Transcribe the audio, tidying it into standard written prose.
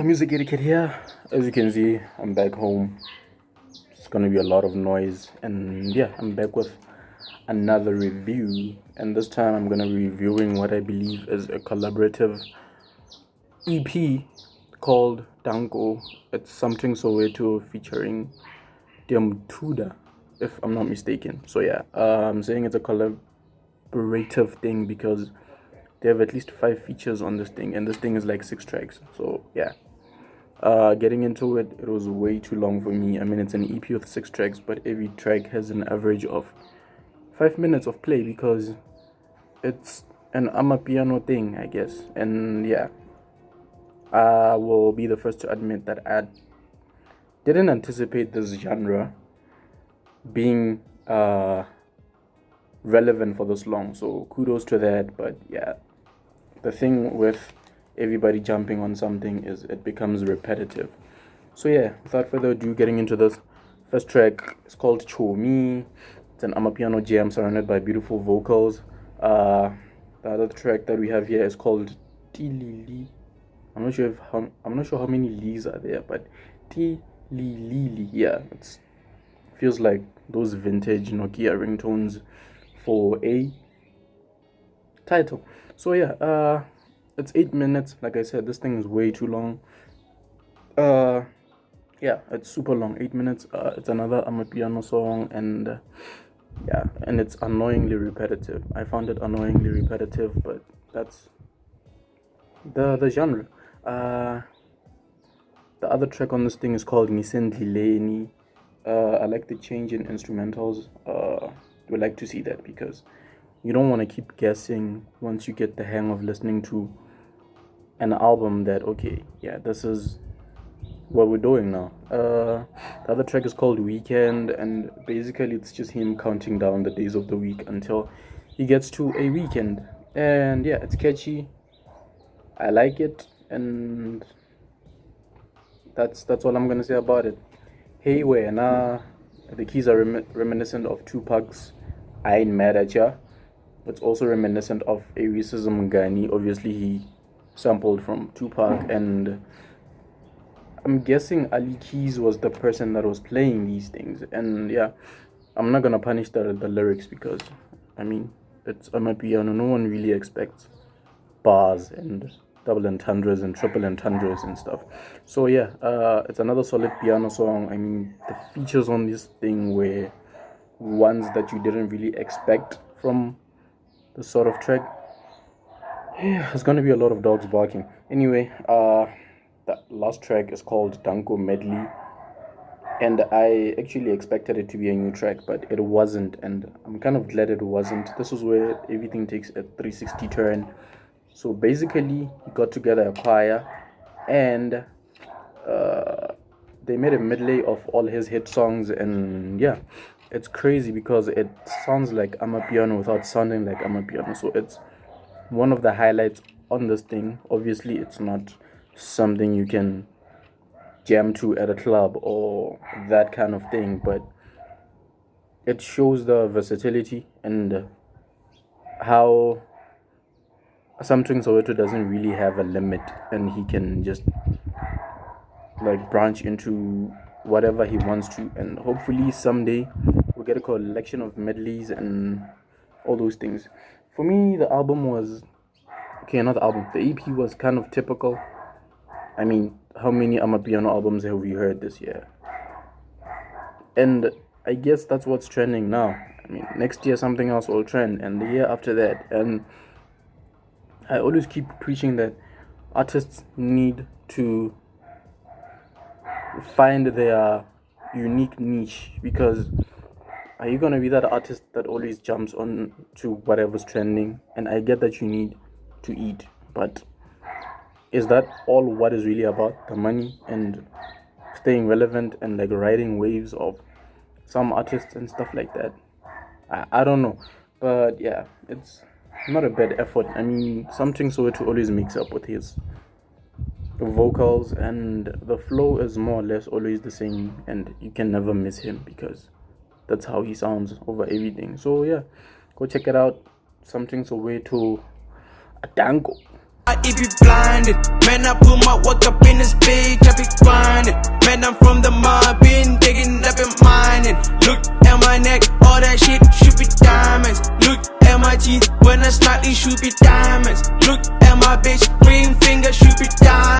Music etiquette here. As you can see, I'm back home. It's gonna be a lot of noise, and yeah, I'm back with another review. And this time, I'm gonna be reviewing what I believe is a collaborative EP called Danko. It's Something Soweto featuring Tuda, if I'm not mistaken. So yeah, I'm saying it's a collaborative thing because they have at least 5 features on this thing, and this thing is like 6 tracks. So yeah. Getting into it, it was way too long for me. I mean, it's an EP with 6 tracks, but every track has an average of 5 minutes of play because it's an amapiano thing, I guess. And yeah, I will be the first to admit that I didn't anticipate this genre being relevant for this long. So kudos to that. But yeah, the thing with everybody jumping on something is it becomes repetitive. So yeah, without further ado, getting into this first track is called Chomi. It's an amapiano jam surrounded by beautiful vocals. The other track that we have here is called Tilili. I'm not sure how many Lees are there, but Tilili. Yeah, it feels like those vintage Nokia ringtones for a title. So yeah, it's 8 minutes. Like I said, this thing is way too long. Yeah, it's super long, 8 minutes. It's another amapiano song, and yeah, and it's annoyingly repetitive. I found it annoyingly repetitive, but that's the genre. The other track on this thing is called Nisendlileni. I like the change in instrumentals. Would like to see that because you don't want to keep guessing once you get the hang of listening to an album that, okay, yeah, this is what we're doing now. The other track is called Weekend, and basically it's just him counting down the days of the week until he gets to a weekend. And yeah, it's catchy. I like it, and that's all I'm gonna say about it. Hey, where nah, the keys are reminiscent of Tupac's "I Ain't Mad at Ya." It's also reminiscent of a racism Gani. Obviously, he sampled from Tupac, and I'm guessing Ali Keys was the person that was playing these things. And yeah, I'm not gonna punish the lyrics because, I mean, it's amapiano. No one really expects bars and double entendres and triple entendres and stuff. So yeah, it's another solid piano song. I mean, the features on this thing were ones that you didn't really expect from the sort of track. Yeah, there's gonna be a lot of dogs barking. Anyway, the last track is called Danko Medley, and I actually expected it to be a new track, but it wasn't, and I'm kind of glad it wasn't. This is where everything takes a 360 turn. So basically, he got together a choir, and they made a medley of all his hit songs, and yeah, it's crazy because it sounds like amapiano without sounding like amapiano. So it's one of the highlights on this thing. Obviously, it's not something you can jam to at a club or that kind of thing, but it shows the versatility and how Samthing Soweto doesn't really have a limit, and he can just like branch into whatever he wants to, and hopefully someday we'll get a collection of medleys and all those things. For me, the album was okay, not the album, the EP was kind of typical. I mean, how many amapiano albums have we heard this year? And I guess that's what's trending now. I mean, next year something else will trend, and the year after that. And I always keep preaching that artists need to find their unique niche, because are you gonna be that artist that always jumps on to whatever's trending? And I get that you need to eat, but is that all what is really about? The money and staying relevant and like riding waves of some artists and stuff like that? I don't know, but yeah, it's not a bad effort. I mean, Something Soweto always makes up with his vocals, and the flow is more or less always the same, and you can never miss him because that's how he sounds over everything. So yeah, go check it out. Something Soweto, Danko. If you blinded, man, I put my work up in this bitch, I be grinding. Man, I'm from the mud, been digging up and mining. Look at my neck, all that shit should be diamonds. Look at my teeth, when I snap, it should be diamonds. Look at my bitch, green finger should